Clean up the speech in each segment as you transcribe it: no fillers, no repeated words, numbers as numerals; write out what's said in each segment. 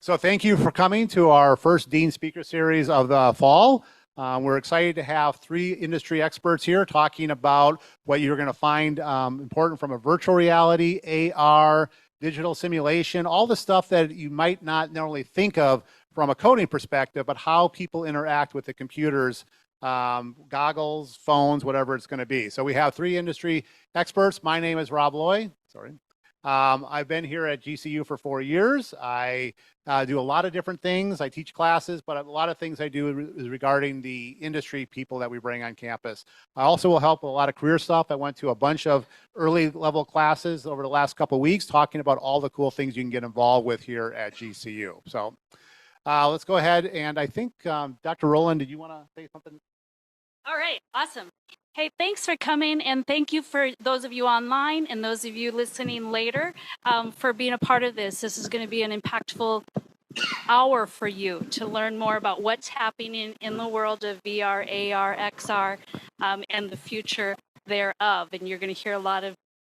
So thank you for coming to our first Dean Speaker Series of the fall. We're excited to have three industry experts here talking about what you're going to find important from a virtual reality, AR, digital simulation, all the stuff that you might not only think of from a coding perspective, but how people interact with the computers, goggles, phones, whatever it's going to be. So we have three industry experts. My name is Rob Loy. Sorry. I've been here at GCU for 4 years. I do a lot of different things. I teach classes, but a lot of things I do is regarding the industry people that we bring on campus. I also will help with a lot of career stuff. I went to a bunch of early level classes over the last couple of weeks talking about all the cool things you can get involved with here at GCU. So let's go ahead. And I think, Dr. Rowland, did you want to say something? All right, awesome. Hey, thanks for coming, and thank you for those of you online and those of you listening later for being a part of this. This is going to be an impactful hour for you to learn more about what's happening in the world of VR, AR, XR, and the future thereof. And you're going to hear a lot of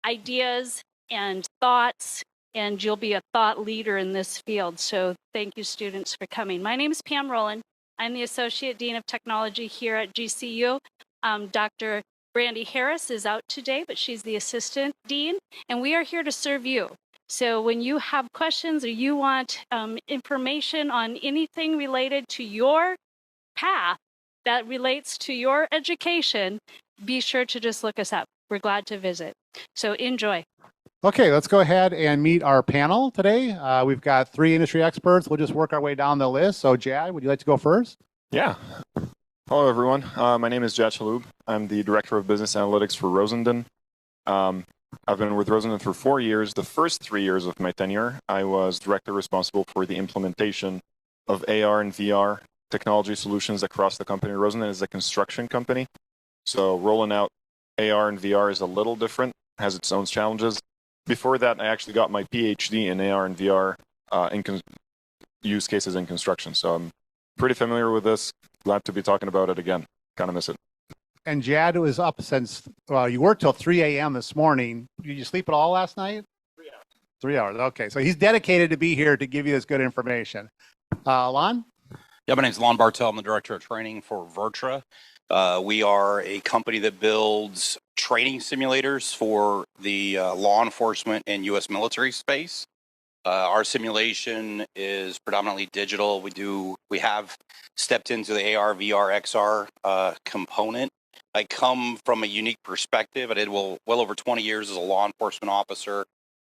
ideas and thoughts, and you'll be a thought leader in this field. So thank you, students, for coming. My name is Pam Rowland. I'm the Associate Dean of Technology here at GCU. Dr. Brandy Harris is out today, but she's the Assistant Dean, and we are here to serve you. So when you have questions or you want information on anything related to your path that relates to your education, be sure to just look us up. We're glad to visit. So enjoy. Okay, let's go ahead and meet our panel today. We've got three industry experts. We'll just work our way down the list. So Jad, would you like to go first? Yeah. Hello, everyone. My name is Chalhoub. I'm the Director of Business Analytics for Rosendin. I've been with Rosendin for 4 years. The first 3 years of my tenure, I was directly responsible for the implementation of AR and VR technology solutions across the company. Rosendin is a construction company, so rolling out AR and VR is a little different, has its own challenges. Before that, I actually got my PhD in AR and VR use cases in construction, so I'm pretty familiar with this. Glad to be talking about it again. Kind of miss it. And Jad was up since, you worked till 3 a.m. this morning. Did you sleep at all last night? 3 hours. 3 hours, okay. So he's dedicated to be here to give you this good information. Lon? Yeah, my name is Lon Bartel. I'm the Director of Training for VirTra. We are a company that builds training simulators for the law enforcement and U.S. military space. Our simulation is predominantly digital. We have stepped into the AR, VR, XR component. I come from a unique perspective. I did well over 20 years as a law enforcement officer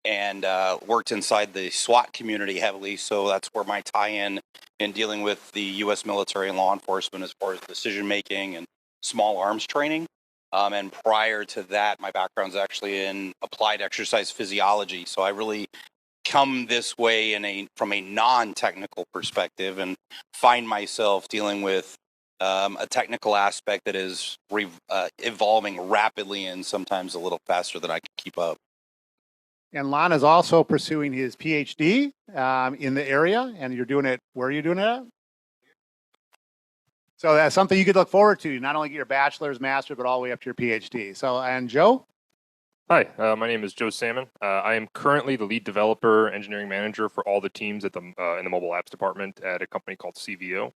and worked inside the SWAT community heavily. So that's where my tie-in dealing with the U.S. military and law enforcement as far as decision making and small arms training. And prior to that, my background is actually in applied exercise physiology. So I really come this way from a non-technical perspective and find myself dealing with a technical aspect that is evolving rapidly and sometimes a little faster than I can keep up. And Lon is also pursuing his PhD in the area, and you're doing it, where are you doing it at? So that's something you could look forward to. Not only get your bachelor's, master's, but all the way up to your PhD. So, and Joe? Hi, my name is Joe Samyn. I am currently the lead developer, engineering manager for all the teams at in the mobile apps department at a company called CVO.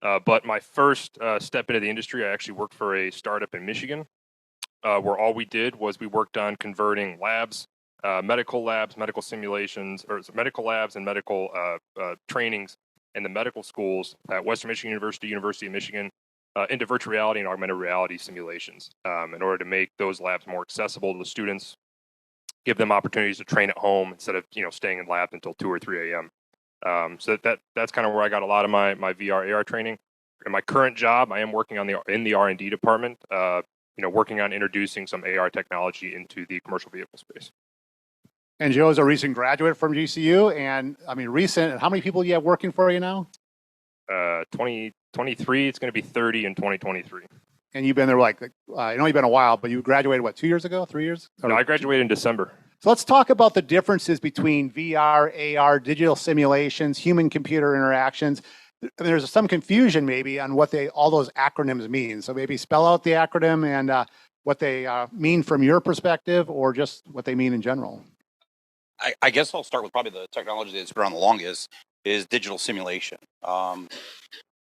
But my first step into the industry, I actually worked for a startup in Michigan, where all we did was we worked on converting labs, medical labs, medical simulations, or medical labs and medical trainings in the medical schools at Western Michigan University, University of Michigan, into virtual reality and augmented reality simulations in order to make those labs more accessible to the students, give them opportunities to train at home instead of staying in labs until 2 or 3 a.m. So that's kind of where I got a lot of my VR AR training. In my current job, I am working in the R&D department, working on introducing some AR technology into the commercial vehicle space. And Joe is a recent graduate from GCU, and recent. How many people do you have working for you now? 23. It's going to be 30 in 2023. And you've been there I know you've been a while, but you graduated 2 years ago, 3 years? No, I graduated in December. So let's talk about the differences between VR, AR, digital simulations, human-computer interactions. There's some confusion maybe on what all those acronyms mean. So maybe spell out the acronym and what they mean from your perspective, or just what they mean in general. I guess I'll start with probably the technology that's been around the longest. is digital simulation.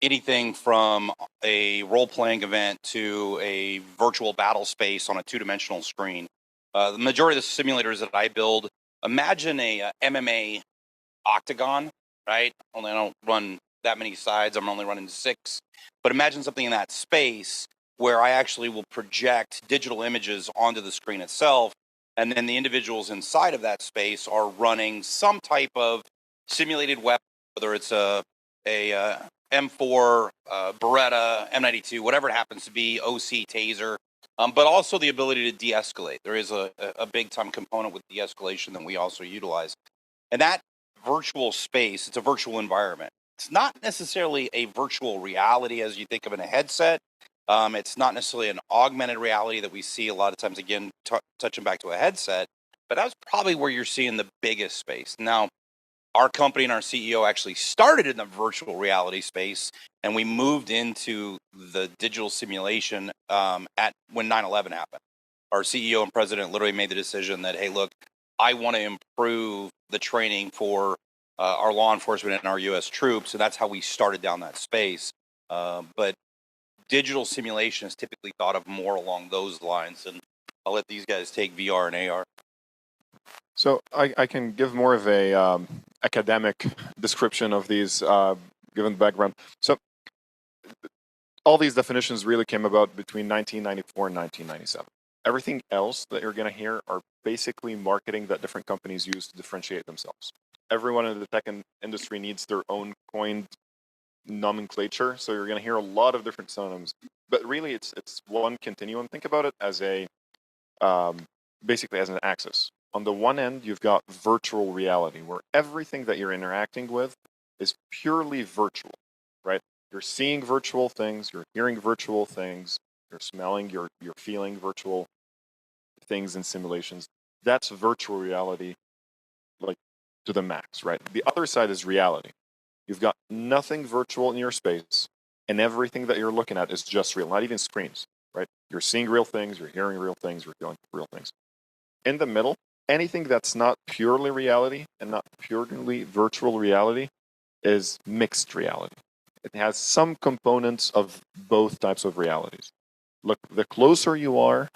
Anything from a role-playing event to a virtual battle space on a two-dimensional screen. The majority of the simulators that I build, imagine a MMA octagon, right? Only I don't run that many sides. I'm only running 6. But imagine something in that space where I actually will project digital images onto the screen itself, and then the individuals inside of that space are running some type of simulated weapon, whether it's a M4, Beretta, M92, whatever it happens to be, OC, taser, but also the ability to de-escalate. There is a big time component with de-escalation that we also utilize. And that virtual space, it's a virtual environment. It's not necessarily a virtual reality as you think of in a headset. It's not necessarily an augmented reality that we see a lot of times, again, touching back to a headset, but that's probably where you're seeing the biggest space. Now, our company and our CEO actually started in the virtual reality space, and we moved into the digital simulation when 9/11 happened. Our CEO and president literally made the decision that, hey, look, I want to improve the training for our law enforcement and our U.S. troops, and that's how we started down that space. But digital simulation is typically thought of more along those lines, and I'll let these guys take VR and AR. So I can give more of a academic description of these, given the background. So all these definitions really came about between 1994 and 1997. Everything else that you're going to hear are basically marketing that different companies use to differentiate themselves. Everyone in the tech industry needs their own coined nomenclature, so you're going to hear a lot of different synonyms. But really, it's one continuum. Think about it as basically as an axis. On the one end, you've got virtual reality, where everything that you're interacting with is purely virtual, right? You're seeing virtual things, you're hearing virtual things, you're smelling, you're feeling virtual things in simulations. That's virtual reality, like to the max, right? The other side is reality. You've got nothing virtual in your space, and everything that you're looking at is just real, not even screens, right? You're seeing real things, you're hearing real things, you're feeling real things. In the middle, anything that's not purely reality and not purely virtual reality is mixed reality. It has some components of both types of realities. Look, the closer you are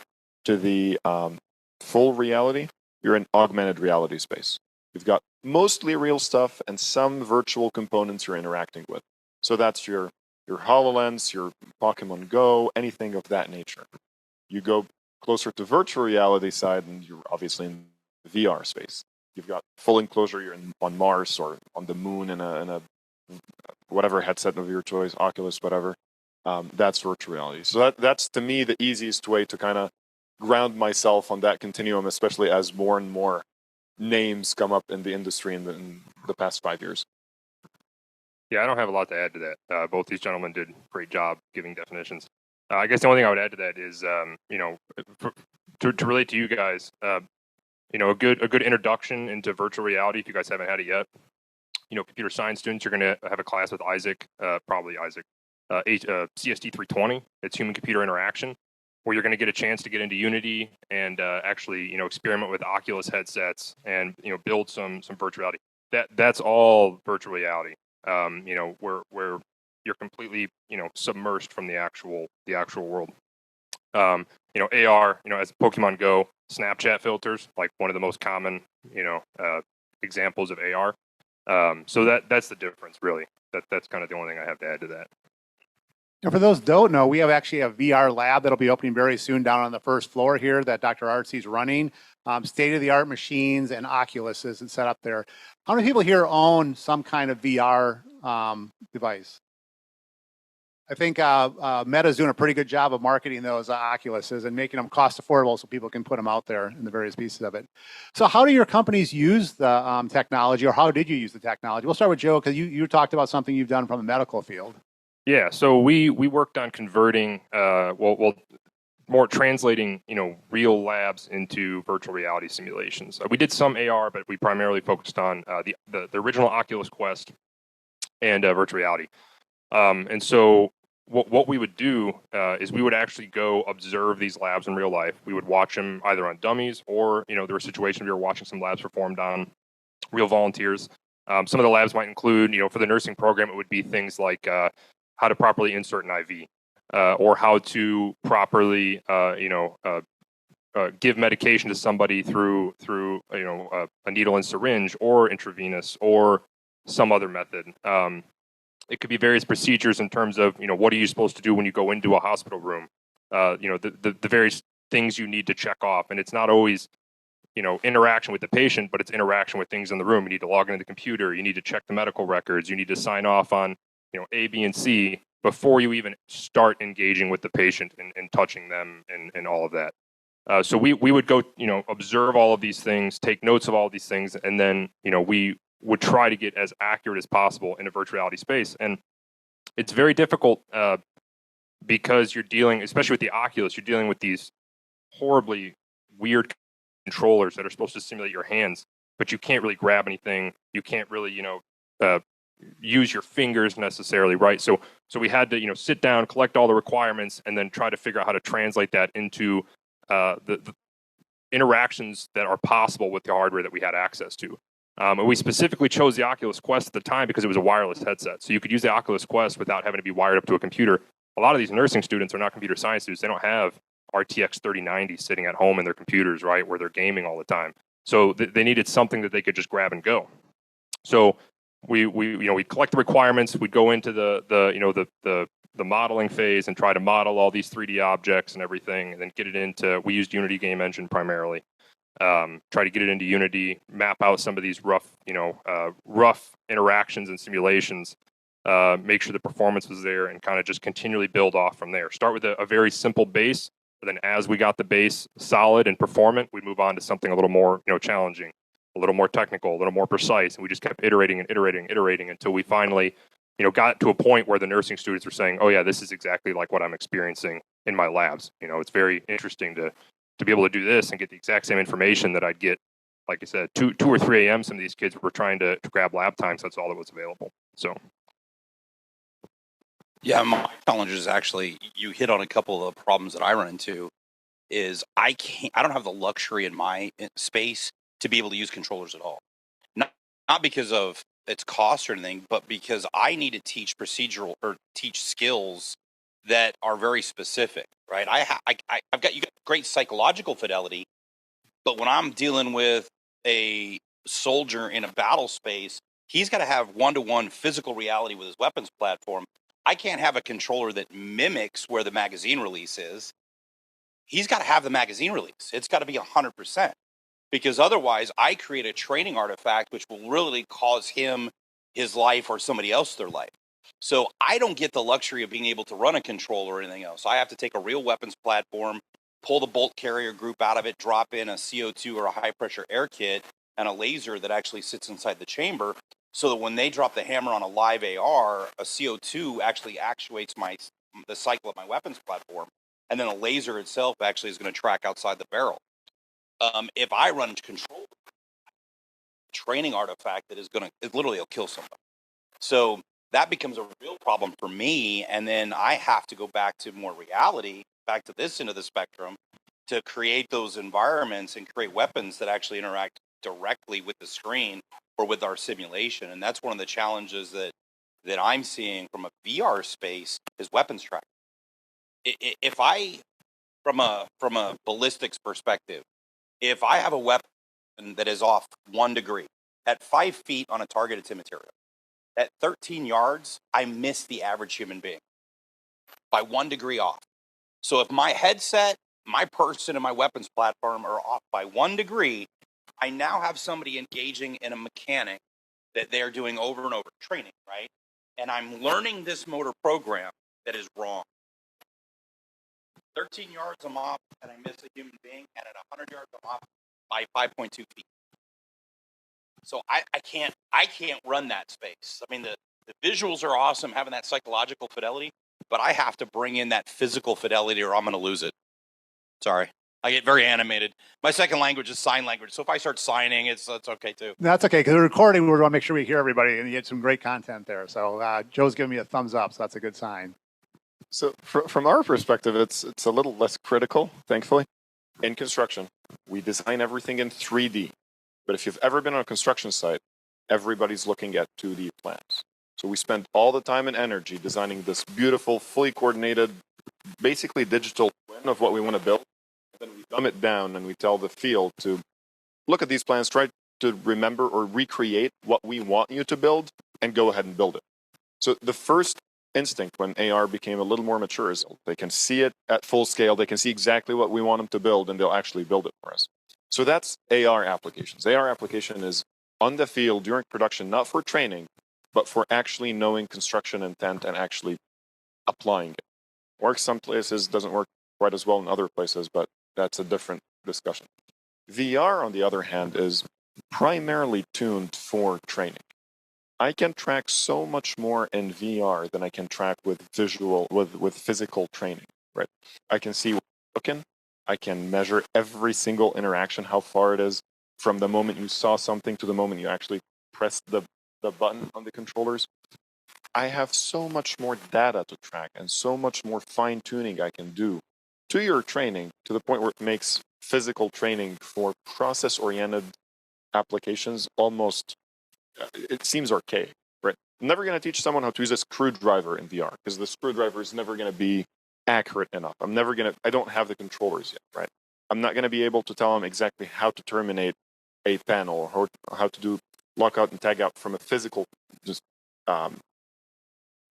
to the full reality, you're in augmented reality space. You've got mostly real stuff and some virtual components you're interacting with. So that's your HoloLens, your Pokemon Go, anything of that nature. You go closer to virtual reality side, and you're obviously in VR space. You've got full enclosure. You're on Mars or on the moon in a whatever headset of your choice, Oculus, whatever. That's virtual reality. So that's to me the easiest way to kind of ground myself on that continuum, especially as more and more names come up in the industry in the past 5 years. Yeah, I don't have a lot to add to that. Both these gentlemen did a great job giving definitions. I guess the only thing I would add to that is, to relate to you guys, a good introduction into virtual reality, if you guys haven't had it yet. Computer science students, you're going to have a class with Isaac, CST 320. It's human-computer interaction, where you're going to get a chance to get into Unity and actually, experiment with Oculus headsets and build some virtual reality. That's all virtual reality. Where you're completely submersed from the actual world. AR, as Pokemon Go, Snapchat filters, like one of the most common examples of AR. So that's the difference, really. That's kind of the only thing I have to add to that. And for those who don't know, we have actually a VR lab that'll be opening very soon down on the first floor here that Dr. Artsy's running. State-of-the-art machines and Oculuses set up there. How many people here own some kind of VR device? I think Meta's doing a pretty good job of marketing those Oculuses and making them cost affordable so people can put them out there in the various pieces of it. So how do your companies use the technology, or how did you use the technology? We'll start with Joe, because you talked about something you've done from the medical field. Yeah, so we worked on converting, more translating, real labs into virtual reality simulations. We did some AR, but we primarily focused on the original Oculus Quest and virtual reality. And so what we would do is we would actually go observe these labs in real life. We would watch them either on dummies or, there were situations we were watching some labs performed on real volunteers. Some of the labs might include, for the nursing program, it would be things like how to properly insert an IV, or how to properly, give medication to somebody through a needle and syringe or intravenous or some other method. It could be various procedures in terms of what are you supposed to do when you go into a hospital room. The various things you need to check off, and it's not always interaction with the patient, but it's interaction with things in the room. You need to log into the computer. You need to check the medical records. You need to sign off on A, B, and C before you even start engaging with the patient and touching them and all of that. So we would go, observe all of these things, take notes of all of these things, and then, we would try to get as accurate as possible in a virtual reality space. And it's very difficult because you're dealing, especially with the Oculus, you're dealing with these horribly weird controllers that are supposed to simulate your hands, but you can't really grab anything. You can't really, use your fingers necessarily, right? So we had to, sit down, collect all the requirements, and then try to figure out how to translate that into the interactions that are possible with the hardware that we had access to. And we specifically chose the Oculus Quest at the time because it was a wireless headset. So you could use the Oculus Quest without having to be wired up to a computer. A lot of these nursing students are not computer science students. They don't have RTX 3090 sitting at home in their computers, right, where they're gaming all the time. So they needed something that they could just grab and go. So we collect the requirements. We'd go into the modeling phase and try to model all these 3D objects and everything, and then get it into. We used Unity game engine primarily. Try to get it into Unity, map out some of these rough interactions and simulations. Make sure the performance was there, and kind of just continually build off from there. Start with a very simple base, but then as we got the base solid and performant, we move on to something a little more challenging, a little more technical, a little more precise, and we just kept iterating until we finally got to a point where the nursing students were saying, oh yeah, this is exactly like what I'm experiencing in my labs. It's very interesting to be able to do this and get the exact same information that I'd get, like I said, 2 or 3 a.m. Some of these kids were trying to grab lab times. That's all that was available. So. Yeah, my challenge is actually, you hit on a couple of problems that I run into, is I don't have the luxury in my space to be able to use controllers at all. Not because of its cost or anything, but because I need to teach teach skills that are very specific, right? I've got great psychological fidelity, but when I'm dealing with a soldier in a battle space, he's got to have one-to-one physical reality with his weapons platform. I can't have a controller that mimics where the magazine release is. He's got to have the magazine release. It's got to be 100%, because otherwise I create a training artifact which will really cause him his life or somebody else their life. So I don't get the luxury of being able to run a controller or anything else. I have to take a real weapons platform, pull the bolt carrier group out of it, drop in a CO2 or a high pressure air kit and a laser that actually sits inside the chamber, so that when they drop the hammer on a live AR, a CO2 actually actuates the cycle of my weapons platform, and then a laser itself actually is going to track outside the barrel. If I run control, training artifact that is going to, literally will kill somebody. So that becomes a real problem for me, and then I have to go back to more reality, back to this end of the spectrum, to create those environments and create weapons that actually interact directly with the screen or with our simulation. And that's one of the challenges that I'm seeing from a VR space is weapons tracking. If I, from a ballistics perspective, if I have a weapon that is off 1 degree at 5 feet on a targeted material, at 13 yards, I miss the average human being by 1 degree off. So if my headset, my person, and my weapons platform are off by 1 degree, I now have somebody engaging in a mechanic that they're doing over and over, training, right? And I'm learning this motor program that is wrong. 13 yards I'm off, and I miss a human being, and at 100 yards I'm off by 5.2 feet. So I can't run that space. I mean, the visuals are awesome, having that psychological fidelity, but I have to bring in that physical fidelity or I'm going to lose it. Sorry. I get very animated. My second language is sign language. So if I start signing, it's okay too. That's okay, because we're recording. We want to make sure we hear everybody, and you get some great content there. So Joe's giving me a thumbs up, so that's a good sign. So from our perspective, it's a little less critical, thankfully. In construction, we design everything in 3D. But if you've ever been on a construction site everybody's looking at 2D plans. So we spent all the time and energy designing this beautiful, fully coordinated, basically digital twin of what we want to build. And then we dumb it down and we tell the field to look at these plans, try to remember or recreate what we want you to build, and go ahead and build it. So the first instinct when AR became a little more mature is they can see it at full scale, they can see exactly what we want them to build, and they'll actually build it for us. So that's AR applications. AR application is on the field during production, not for training, but for actually knowing construction intent and actually applying it. Works some places, doesn't work quite as well in other places, but that's a different discussion. VR, on the other hand, is primarily tuned for training. I can track so much more in VR than I can track with physical training, right? I can see where you're looking. I can measure every single interaction, how far it is from the moment you saw something to the moment you actually pressed the button on the controllers. I have so much more data to track and so much more fine-tuning I can do to your training to the point where it makes physical training for process-oriented applications almost, it seems archaic, right? I'm never going to teach someone how to use a screwdriver in VR because the screwdriver is never going to be accurate enough. I don't have the controllers yet, right? I'm not going to be able to tell them exactly how to terminate a panel or how to do lockout and tag out from a physical, just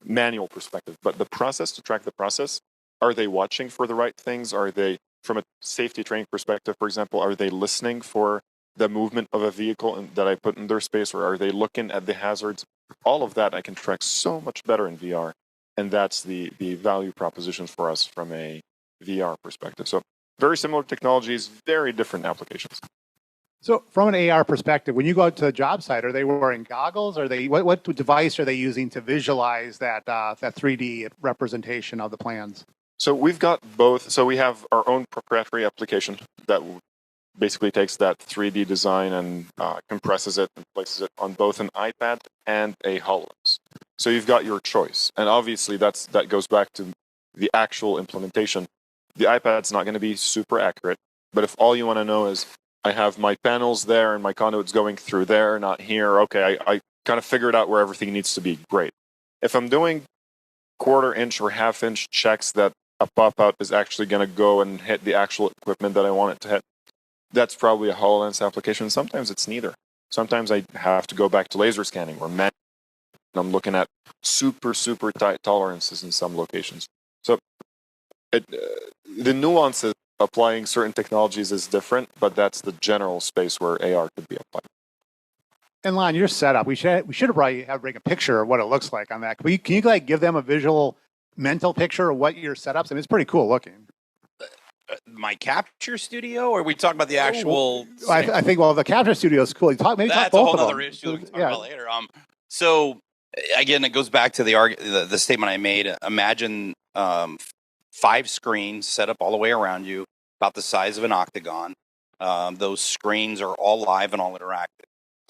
manual perspective. But the process, to track the process, are they watching for the right things? Are they, from a safety training perspective, for example, are they listening for the movement of a vehicle that I put in their space, or are they looking at the hazards? All of that I can track so much better in VR, and that's the value propositions for us from a VR perspective. So very similar technologies, very different applications. So from an AR perspective, when you go out to a job site, are they wearing goggles? Are they what device are they using to visualize that 3D representation of the plans? So we've got both. So we have our own proprietary application that basically takes that 3D design and compresses it and places it on both an iPad and a HoloLens. So you've got your choice. And obviously that goes back to the actual implementation. The iPad's not going to be super accurate, but if all you want to know is I have my panels there and my conduits going through there, not here, okay, I kind of figured out where everything needs to be, great. If I'm doing quarter-inch or half-inch checks that a pop-out is actually going to go and hit the actual equipment that I want it to hit, that's probably a HoloLens application. Sometimes it's neither. Sometimes I have to go back to laser scanning or I'm looking at super, super tight tolerances in some locations. So the nuances applying certain technologies is different, but that's the general space where AR could be applied. And Lon, your setup, we should have probably bring a picture of what it looks like on that. Can you like give them a visual mental picture of what your setups? I mean, it's pretty cool looking. My capture studio, or are we talking about the actual? I think the capture studio is cool. Talk That's both a whole of them. other issue we can talk about later. So again, it goes back to the statement I made. Imagine 5 screens set up all the way around you, about the size of an octagon. Those screens are all live and all interactive.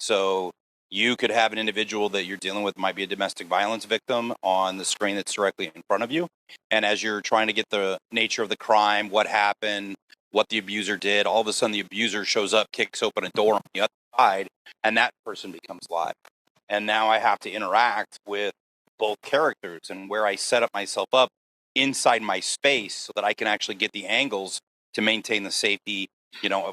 So you could have an individual that you're dealing with, might be a domestic violence victim, on the screen that's directly in front of you. And as you're trying to get the nature of the crime, what happened, what the abuser did, all of a sudden the abuser shows up, kicks open a door on the other side, and that person becomes live. And now I have to interact with both characters, and where I set up myself up inside my space so that I can actually get the angles to maintain the safety,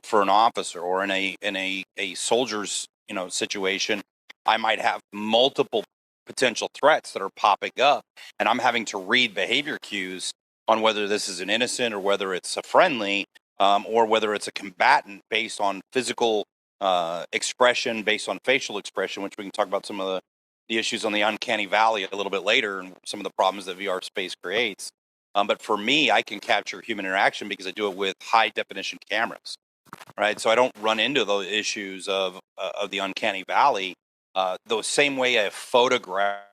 for an officer, or in a soldier's, situation. I might have multiple potential threats that are popping up, and I'm having to read behavior cues on whether this is an innocent or whether it's a friendly, or whether it's a combatant based on physical expression, based on facial expression, which we can talk about some of the issues on the uncanny valley a little bit later and some of the problems that VR space creates. But for me, I can capture human interaction because I do it with high definition cameras, right? So I don't run into those issues of the uncanny valley. The same way a photograph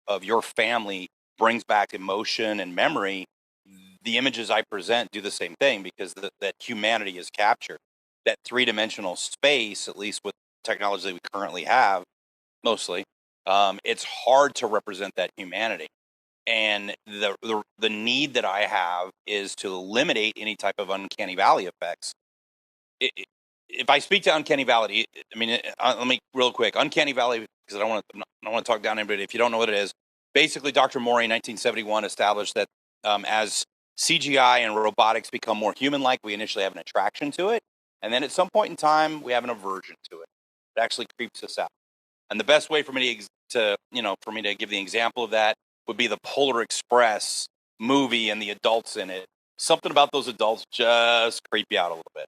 of your family brings back emotion and memory, the images I present do the same thing because that humanity is captured. That 3-dimensional space, at least with technology that we currently have, mostly, it's hard to represent that humanity. And the need that I have is to eliminate any type of uncanny valley effects. if I speak to Uncanny Valley, I mean, let me real quick. Uncanny Valley, because I don't want to talk down anybody. If you don't know what it is, basically, Dr. Mori in 1971 established that as CGI and robotics become more human-like, we initially have an attraction to it, and then at some point in time, we have an aversion to it. It actually creeps us out. And the best way for me to give the example of that would be the Polar Express movie and the adults in it. Something about those adults just creep you out a little bit.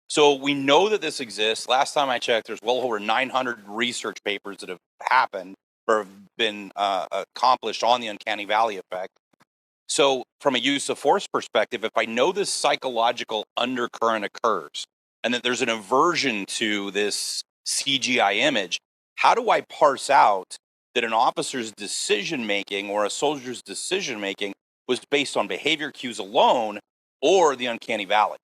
So we know that this exists. Last time I checked, there's well over 900 research papers that have happened or have been accomplished on the uncanny valley effect. So from a use of force perspective, if I know this psychological undercurrent occurs and that there's an aversion to this CGI image, how do I parse out that an officer's decision-making or a soldier's decision-making was based on behavior cues alone or the uncanny valley?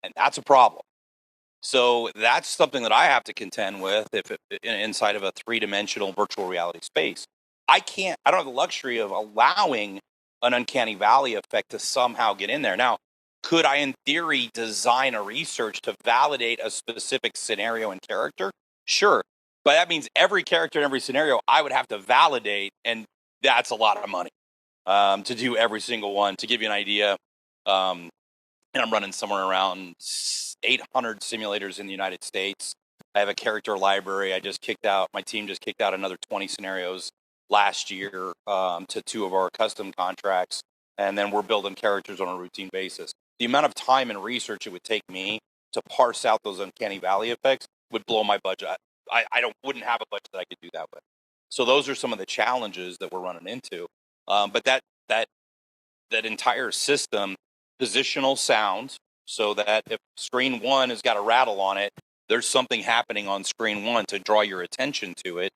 And that's a problem. So that's something that I have to contend with inside of a three-dimensional virtual reality space. I don't have the luxury of allowing an uncanny valley effect to somehow get in there. Now, could I, in theory, design a research to validate a specific scenario and character? Sure. But that means every character in every scenario I would have to validate, and that's a lot of money to do every single one. To give you an idea, and I'm running somewhere around 800 simulators in the United States. I have a character library. My team just kicked out another 20 scenarios last year to 2 of our custom contracts. And then we're building characters on a routine basis. The amount of time and research it would take me to parse out those uncanny valley effects would blow my budget. I wouldn't have a budget that I could do that with. So those are some of the challenges that we're running into. But that entire system, positional sound, so that if screen 1 has got a rattle on it, there's something happening on screen 1 to draw your attention to it.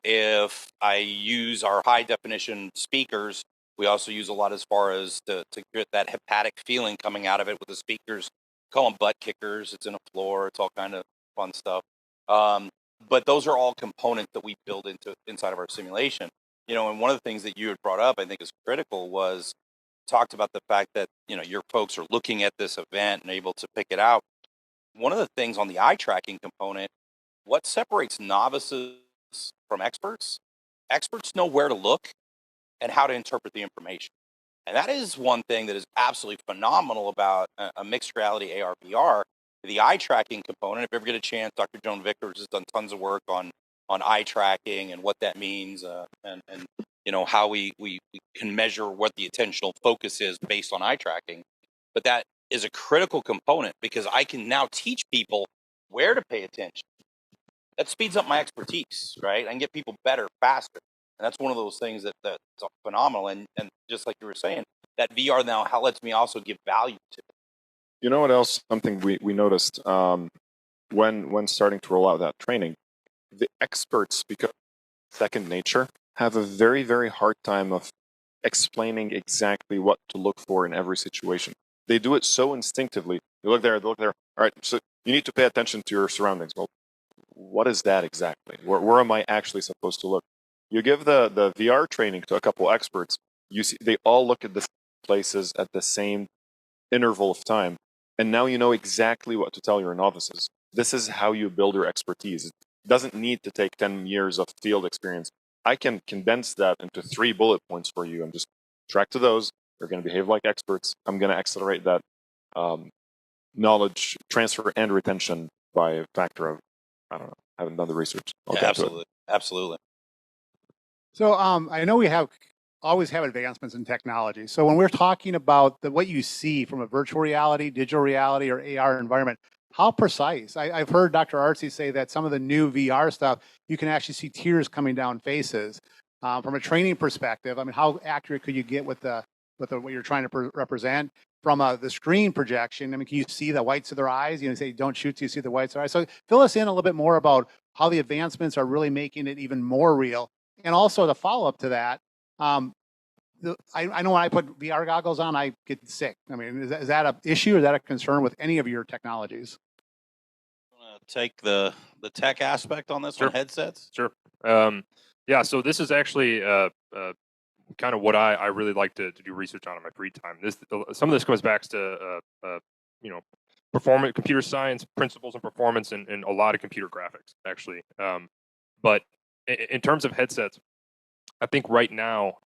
If I use our high definition speakers, we also use a lot as far as to get that hepatic feeling coming out of it with the speakers. Call them butt kickers. It's in a floor. It's all kind of fun stuff. But those are all components that we build inside of our simulation. And one of the things that you had brought up, I think is critical, was talked about the fact that, your folks are looking at this event and able to pick it out. One of the things on the eye tracking component, what separates novices from experts? Experts know where to look and how to interpret the information. And that is one thing that is absolutely phenomenal about a mixed reality AR VR. The eye tracking component, if you ever get a chance, Dr. Joan Vickers has done tons of work on eye tracking and what that means, and how we can measure what the attentional focus is based on eye tracking. But that is a critical component because I can now teach people where to pay attention. That speeds up my expertise, right? I can get people better, faster. And that's one of those things that's phenomenal. And just like you were saying, that VR now lets me also give value to it. You know what else? Something we noticed when starting to roll out that training, the experts, because second nature, have a very, very hard time of explaining exactly what to look for in every situation. They do it so instinctively. You look there, they look there. All right, so you need to pay attention to your surroundings. Well, what is that exactly? Where am I actually supposed to look? You give the VR training to a couple experts, you see they all look at the places at the same interval of time, and now you know exactly what to tell your novices. This is how you build your expertise. It doesn't need to take 10 years of field experience. I can condense that into 3 bullet points for you and just track to those. They're going to behave like experts. I'm going to accelerate that knowledge transfer and retention by a factor of, I don't know, I haven't done the research. Absolutely. So I know we always have advancements in technology. So when we're talking about what you see from a virtual reality, digital reality, or AR environment, how precise? I've heard Dr. Artsy say that some of the new VR stuff, you can actually see tears coming down faces. From a training perspective, I mean, how accurate could you get with what you're trying to represent? From the screen projection, I mean, can you see the whites of their eyes? You say don't shoot till you see the whites of their eyes. So fill us in a little bit more about how the advancements are really making it even more real. And also the follow-up to that, I know when I put VR goggles on, I get sick. I mean, is that an issue or is that a concern with any of your technologies? Take the tech aspect on this Sure. one, headsets? Sure. Yeah, so this is actually kind of what I really like to do research on in my free time. Some of this comes back to computer science principles and performance, and a lot of computer graphics, actually. But in terms of headsets, I think right now,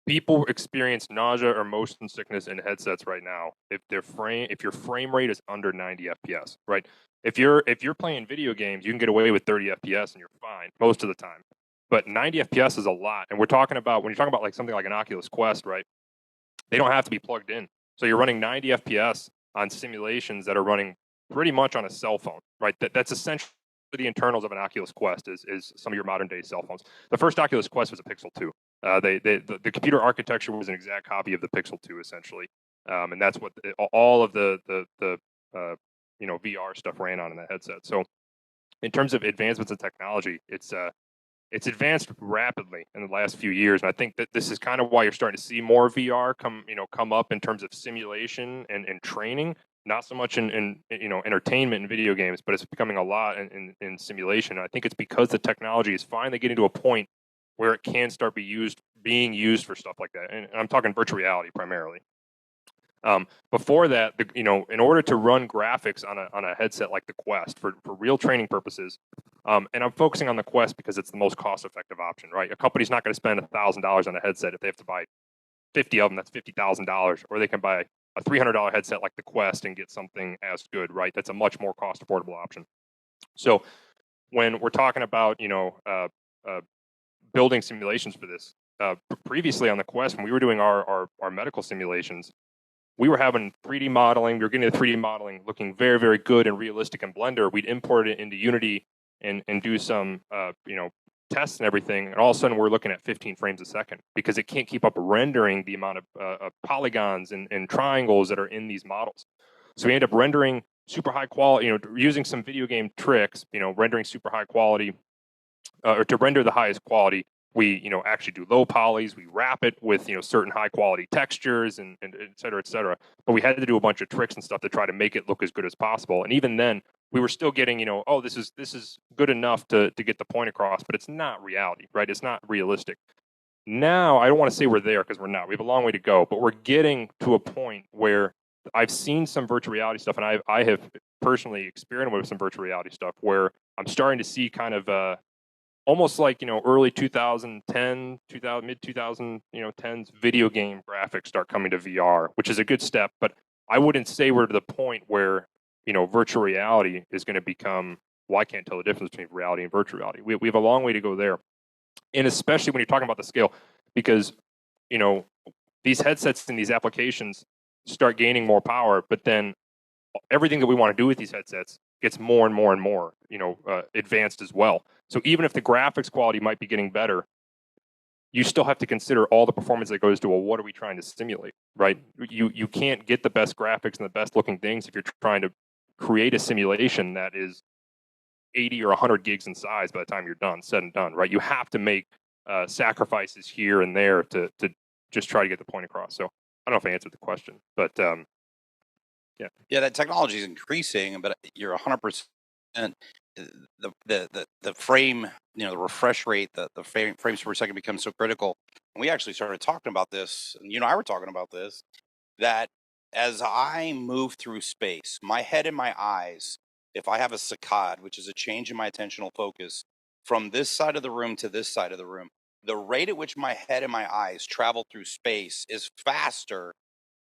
people experience nausea or motion sickness in headsets right now if your frame rate is under 90 FPS, right? If you're playing video games, you can get away with 30 FPS and you're fine most of the time. But 90 FPS is a lot, and we're talking about, when you're talking about like something like an Oculus Quest, right? They don't have to be plugged in, so you're running 90 FPS on simulations that are running pretty much on a cell phone, right? That's essentially the internals of an Oculus Quest is some of your modern day cell phones. The first Oculus Quest was a Pixel 2. The computer architecture was an exact copy of the Pixel 2, essentially, and that's what all of the VR stuff ran on in the headset. So, in terms of advancements in technology, it's advanced rapidly in the last few years, and I think that this is kind of why you're starting to see more VR come up in terms of simulation and training. Not so much in entertainment and video games, but it's becoming a lot in simulation. And I think it's because the technology is finally getting to a point where it can start being used for stuff like that. And I'm talking virtual reality primarily. Before that, in order to run graphics on a headset like the Quest for real training purposes, and I'm focusing on the Quest because it's the most cost-effective option, right? A company's not going to spend $1,000 on a headset if they have to buy 50 of them. That's $50,000, or they can buy a $300 headset like the Quest and get something as good, right? That's a much more cost-affordable option. So when we're talking about building simulations for this, previously on the Quest, when we were doing our medical simulations, we were having 3D modeling. We were getting the 3D modeling looking very, very good and realistic in Blender. We'd import it into Unity and do some tests and everything. And all of a sudden, we're looking at 15 frames a second because it can't keep up rendering the amount of polygons and triangles that are in these models. So we end up rendering super high quality, using some video game tricks, rendering super high quality, or to render the highest quality. We, actually do low polys. We wrap it with, certain high quality textures and et cetera, et cetera. But we had to do a bunch of tricks and stuff to try to make it look as good as possible. And even then, we were still getting, oh, this is good enough to get the point across, but it's not reality, right? It's not realistic. Now, I don't want to say we're there because we're not. We have a long way to go, but we're getting to a point where I've seen some virtual reality stuff, and I have personally experienced with some virtual reality stuff where I'm starting to see kind of almost like early 2010, mid 2010s video game graphics start coming to VR, which is a good step. But I wouldn't say we're to the point where virtual reality is going to become. Well, I can't tell the difference between reality and virtual reality. We have a long way to go there, and especially when you're talking about the scale, because these headsets and these applications start gaining more power, but then everything that we want to do with these headsets gets more and more and more, advanced as well. So even if the graphics quality might be getting better, you still have to consider all the performance that goes to, well, what are we trying to simulate, right? You can't get the best graphics and the best looking things if you're trying to create a simulation that is 80 or 100 gigs in size by the time you're said and done, right? You have to make sacrifices here and there to just try to get the point across. So I don't know if I answered the question, but yeah, that technology is increasing, but you're 100%. The frame, the refresh rate, the frames per second becomes so critical. And we actually started talking about this, and you and I were talking about this, that as I move through space, my head and my eyes, if I have a saccade, which is a change in my attentional focus from this side of the room to this side of the room, the rate at which my head and my eyes travel through space is faster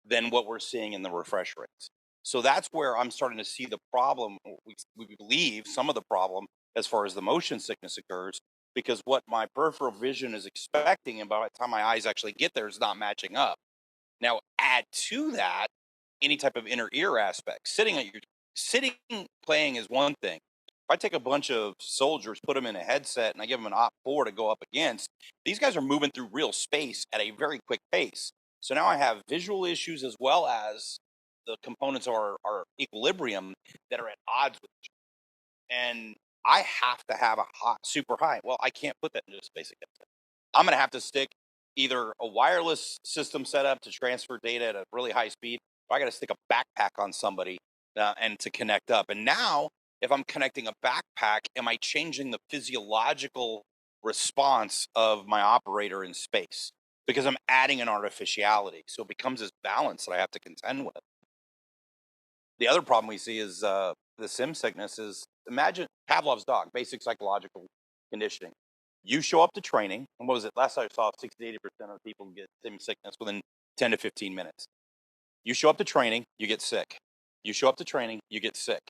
than what we're seeing in the refresh rates. So that's where I'm starting to see the problem. We believe some of the problem as far as the motion sickness occurs, because what my peripheral vision is expecting and by the time my eyes actually get there is not matching up. Now, add to that any type of inner ear aspect. Sitting playing is one thing. If I take a bunch of soldiers, put them in a headset, and I give them an Op4 to go up against, these guys are moving through real space at a very quick pace. So now I have visual issues as well as the components are equilibrium that are at odds with each other. And I have to have a super high. Well, I can't put that in just basic headset. I'm going to have to stick either a wireless system setup to transfer data at a really high speed, or I got to stick a backpack on somebody and to connect up. And now, if I'm connecting a backpack, am I changing the physiological response of my operator in space? Because I'm adding an artificiality. So it becomes this balance that I have to contend with. The other problem we see is the sim sickness is, imagine Pavlov's dog, basic psychological conditioning. You show up to training, and what was it? Last I saw, 60 to 80% of people get sim sickness within 10 to 15 minutes. You show up to training, you get sick. You show up to training, you get sick.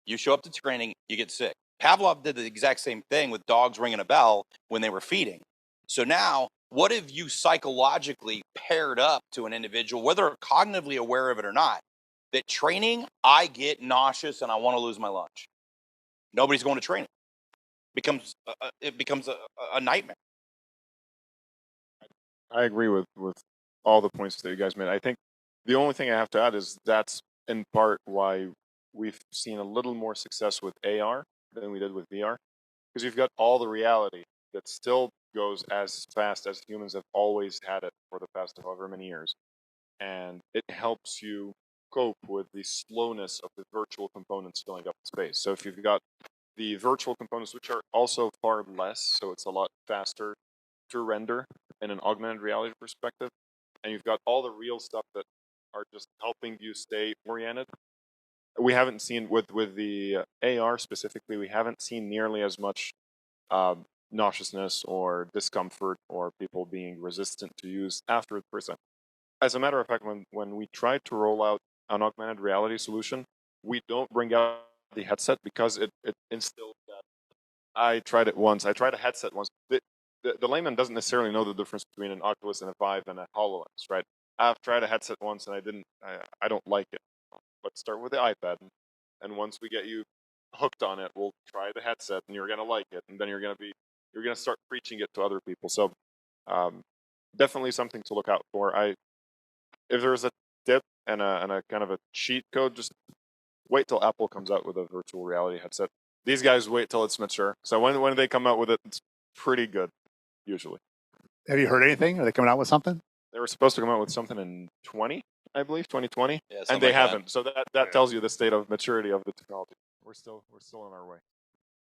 You show up to training, you get sick. Pavlov did the exact same thing with dogs ringing a bell when they were feeding. So now, what if you psychologically paired up to an individual, whether cognitively aware of it or not, that training, I get nauseous and I want to lose my lunch. Nobody's going to training. It becomes a nightmare. I agree with all the points that you guys made. I think the only thing I have to add is that's in part why we've seen a little more success with AR than we did with VR, because you've got all the reality that still goes as fast as humans have always had it for the past however many years, and it helps you cope with the slowness of the virtual components filling up space. So if you've got the virtual components, which are also far less, so it's a lot faster to render in an augmented reality perspective, and you've got all the real stuff that are just helping you stay oriented. We haven't seen with the AR specifically, we haven't seen nearly as much nauseousness or discomfort or people being resistant to use after the first time. As a matter of fact, when we tried to roll out an augmented reality solution, we don't bring out the headset because it instills that. I tried it once. I tried a headset once. The layman doesn't necessarily know the difference between an Oculus and a Vive and a HoloLens, right? I've tried a headset once and I don't like it. Let's start with the iPad, and once we get you hooked on it, we'll try the headset, and you're gonna like it, and then you're gonna start preaching it to other people. So, definitely something to look out for. If there's a tip and a kind of a cheat code, just wait till Apple comes out with a virtual reality headset. These guys wait till it's mature. So when they come out with it, it's pretty good, usually. Have you heard anything? Are they coming out with something? They were supposed to come out with something in 2020, Yeah, and they like haven't. So that tells you the state of maturity of the technology. We're still on our way.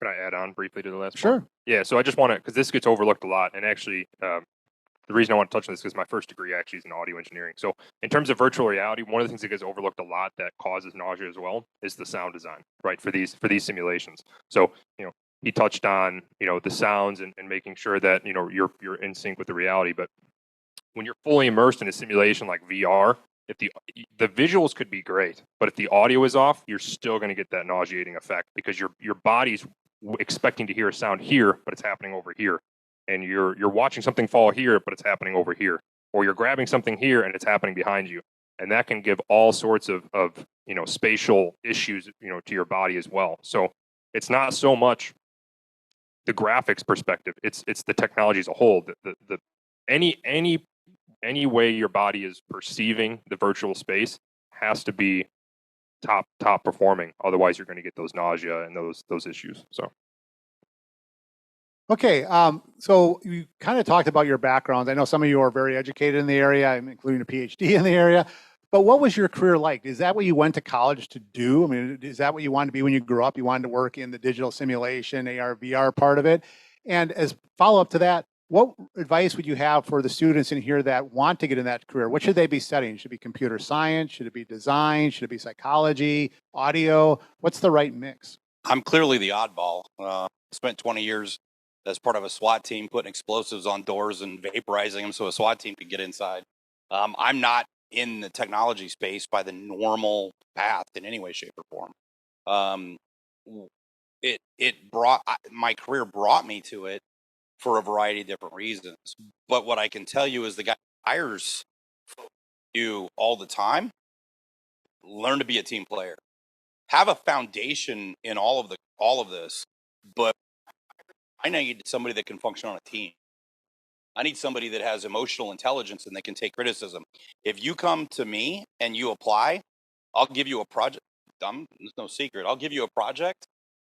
Can I add on briefly to the last Sure. point? Yeah, so I just want to, because this gets overlooked a lot, and actually, the reason I want to touch on this is because my first degree actually is in audio engineering. So in terms of virtual reality, one of the things that gets overlooked a lot that causes nausea as well is the sound design, right, for these simulations. So, he touched on, the sounds and making sure that, you're in sync with the reality. But when you're fully immersed in a simulation like VR, if the visuals could be great, but if the audio is off, you're still going to get that nauseating effect because your body's expecting to hear a sound here, but it's happening over here. And you're watching something fall here, but it's happening over here. Or you're grabbing something here and it's happening behind you. And that can give all sorts of spatial issues, to your body as well. So it's not so much the graphics perspective, it's the technology as a whole. The any way your body is perceiving the virtual space has to be top performing. Otherwise you're going to get those nausea and those issues. So Okay, so you kind of talked about your backgrounds. I know some of you are very educated in the area, including a PhD in the area. But what was your career like? Is that what you went to college to do? I mean, is that what you wanted to be when you grew up? You wanted to work in the digital simulation, AR, VR part of it? And as follow-up to that, what advice would you have for the students in here that want to get in that career? What should they be studying? Should it be computer science? Should it be design? Should it be psychology, audio? What's the right mix? I'm clearly the oddball. Spent 20 years as part of a SWAT team putting explosives on doors and vaporizing them so a SWAT team could get inside. I'm not in the technology space by the normal path in any way, shape, or form. My career brought me to it for a variety of different reasons. But what I can tell you is the guy hires you all the time. Learn to be a team player. Have a foundation in all of this, but I need somebody that can function on a team. I need somebody that has emotional intelligence and they can take criticism. If you come to me and you apply, I'll give you a project. It's no secret. I'll give you a project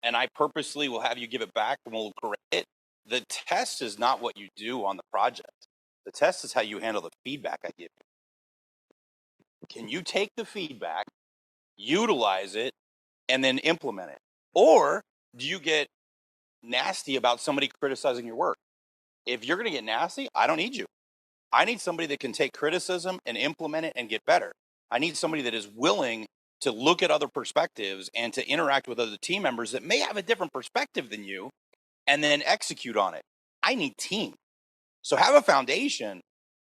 and I purposely will have you give it back and we'll correct it. The test is not what you do on the project. The test is how you handle the feedback I give you. Can you take the feedback, utilize it, and then implement it? Or do you get nasty about somebody criticizing your work? If you're going to get nasty, I don't need you. I need somebody that can take criticism and implement it and get better. I need somebody that is willing to look at other perspectives and to interact with other team members that may have a different perspective than you and then execute on it. I need team. So have a foundation,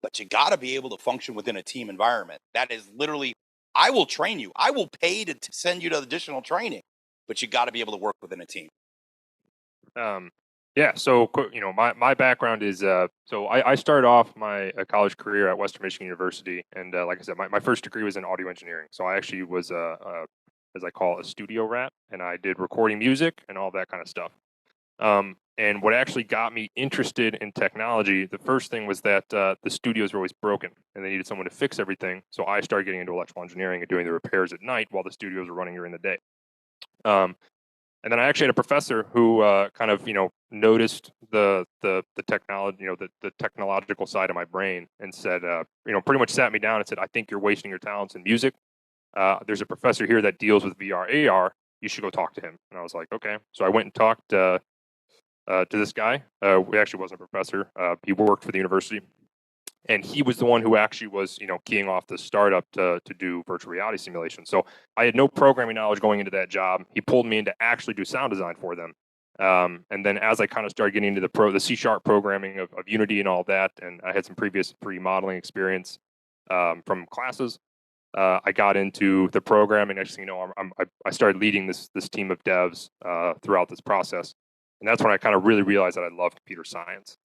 but you got to be able to function within a team environment. That is literally, I will train you. I will pay to send you to additional training, but you got to be able to work within a team. Yeah, so my background is so I started off my college career at Western Michigan University, and like I said, my first degree was in audio engineering. So I actually was as I call it, a studio rat, and I did recording music and all that kind of stuff. And what actually got me interested in technology, the first thing was that the studios were always broken, and they needed someone to fix everything. So I started getting into electrical engineering and doing the repairs at night while the studios were running during the day. And then I actually had a professor who kind of, noticed the technology, the technological side of my brain, and said, pretty much sat me down and said, "I think you're wasting your talents in music. There's a professor here that deals with VR, AR. You should go talk to him." And I was like, "Okay." So I went and talked to this guy. He actually wasn't a professor. He worked for the university. And he was the one who actually was, keying off the startup to do virtual reality simulation. So I had no programming knowledge going into that job. He pulled me in to actually do sound design for them. And then as I kind of started getting into the C# programming of Unity and all that, and I had some previous 3D modeling experience from classes, I got into the programming. Next thing you know, I started leading this team of devs throughout this process. And that's when I kind of really realized that I loved computer science.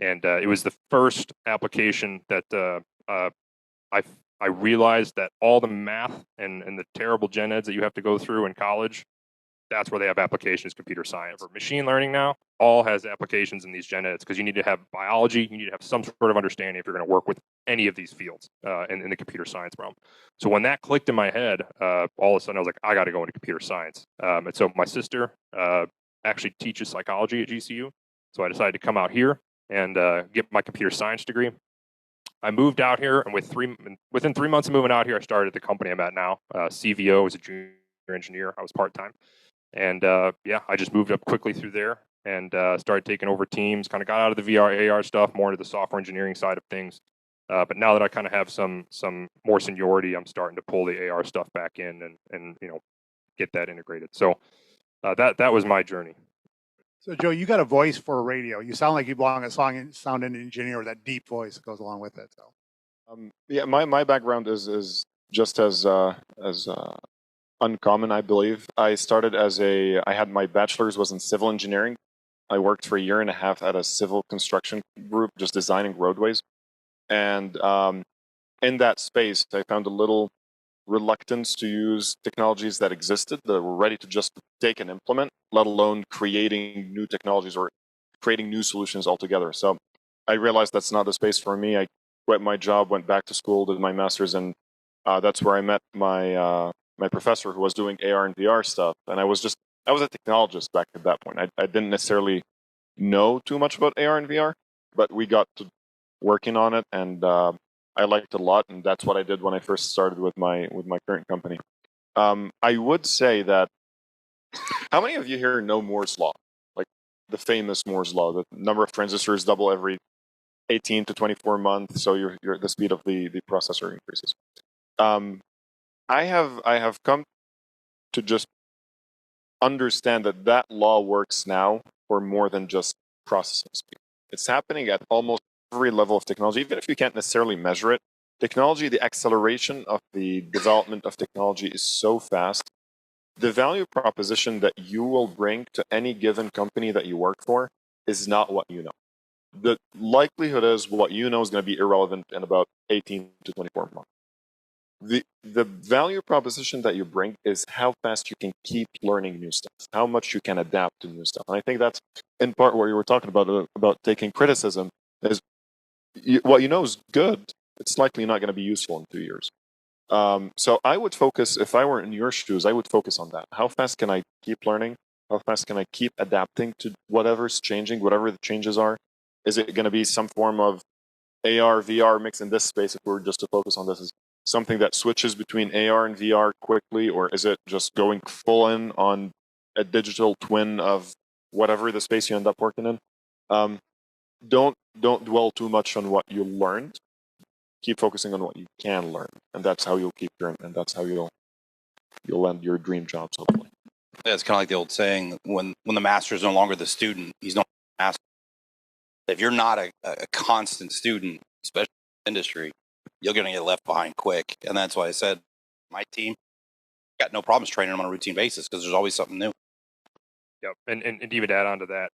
And it was the first application that I realized that all the math and the terrible gen eds that you have to go through in college, that's where they have applications, computer science. For machine learning now, all has applications in these gen eds because you need to have biology, you need to have some sort of understanding if you're going to work with any of these fields in the computer science realm. So when that clicked in my head, all of a sudden I was like, I got to go into computer science. And so my sister actually teaches psychology at GCU. So I decided to come out here and get my computer science degree. I moved out here, and within 3 months of moving out here, I started the company I'm at now. CVO as a junior engineer. I was part-time. And I just moved up quickly through there and started taking over teams, kind of got out of the VR, AR stuff, more into the software engineering side of things. But now that I kind of have some more seniority, I'm starting to pull the AR stuff back in and get that integrated. So that was my journey. So, Joe, you got a voice for radio. You sound like you belong a sound engineer with that deep voice that goes along with it. So, my background is just as uncommon, I believe. I started I had my bachelor's was in civil engineering. I worked for a year and a half at a civil construction group, just designing roadways. And in that space, I found a little reluctance to use technologies that existed that were ready to just take and implement, let alone creating new technologies or creating new solutions altogether. So I realized that's not the space for me. I quit my job, went back to school, did my master's, and that's where I met my professor who was doing AR and VR stuff. And I was a technologist back at that point. I didn't necessarily know too much about AR and VR, but we got to working on it, and I liked it a lot, and that's what I did when I first started with my current company. I would say that, how many of you here know Moore's Law? Like the famous Moore's Law, the number of transistors double every 18 to 24 months, so the speed of the processor increases. I have come to just understand that law works now for more than just processing speed. It's happening at almost every level of technology, even if you can't necessarily measure it. Technology, the acceleration of the development of technology is so fast. The value proposition that you will bring to any given company that you work for is not what you know. The likelihood is what you know is going to be irrelevant in about 18 to 24 months. The value proposition that you bring is how fast you can keep learning new stuff, how much you can adapt to new stuff. And I think that's in part what you were talking about taking criticism, is what you know is good. It's likely not going to be useful in 2 years. So I would focus, if I were in your shoes, I would focus on that. How fast can I keep learning? How fast can I keep adapting to whatever's changing, whatever the changes are? Is it going to be some form of AR, VR mix in this space, if we were just to focus on this? Is something that switches between AR and VR quickly, or is it just going full in on a digital twin of whatever the space you end up working in? Don't dwell too much on what you learned. Keep focusing on what you can learn, and that's how you'll keep learning, and that's how you'll you'll land your dream jobs, hopefully. Yeah, it's kind of like the old saying: when the master is no longer the student, he's no longer the master. If you're not a constant student, especially in the industry, you're going to get left behind quick. And that's why I said, my team got no problems training them on a routine basis because there's always something new. Yep. And even add on to that,